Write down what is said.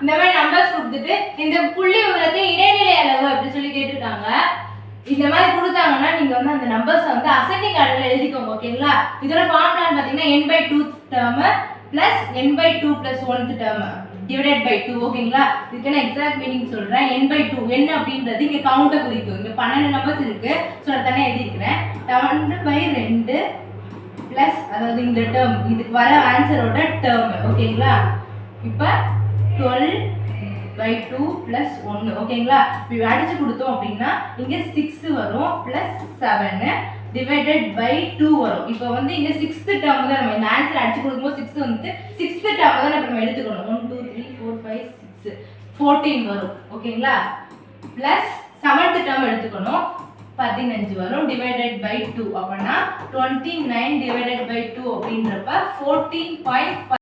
இந்த மாதிரி நம்பர்ஸ் கொடுத்துட்டு இந்த புள்ளி விவரத்தின் இடைநிலை அளவு அப்படி சொல்லி கேட்டிருக்காங்க. இந்த மாதிரி கொடுத்தாங்கன்னா நீங்க வந்து அந்த நம்பர்ஸ் வந்து அசெண்டிங் ஆர்டர்ல எழுதிக்கோங்க. ஓகேங்களா? இதோட ஃபார்முலா பாத்தீங்கன்னா n/2 term plus n/2 plus 1th term divided by 2. ஓகேங்களா? இதுக்கு நான் எக்ஸாக்ட் மீனிங் சொல்றேன். n/2 n அப்படின்றது இங்க கவுண்ட குறிக்கும். இங்க 12 நம்பர்ஸ் இருக்கு. சோ நான் தனியா எழுதிக்கிறேன். 12/2 பிளஸ் அதாவது இந்த டேர்ம் இதுக்கு வர ஆன்சரோட டேர்ம். ஓகேங்களா? இப்போ 12/2 பிளஸ் 1. ஓகேங்களா? இப்போ அடிச்சு கொடுத்தோம் அப்படின்னா இங்க 6 வரும் பிளஸ் 7 divided by 2 வரும். இப்போ வந்து இங்க 6th டேர்ம் தான் நம்ம இந்த ஆன்சர் அடிச்சு கொடுக்கும்போது 6 வந்து 6th டேர்ம் தான் நம்ம எடுத்துக்கணும். 1 2 3 4 5 6 14 வரும். ஓகேங்களா? பிளஸ் 7th டேர்ம் எடுத்துக்கணும். 15 வரும் divided by 2. அப்பனா 29 divided by 2 அப்படின்றப்ப 14.5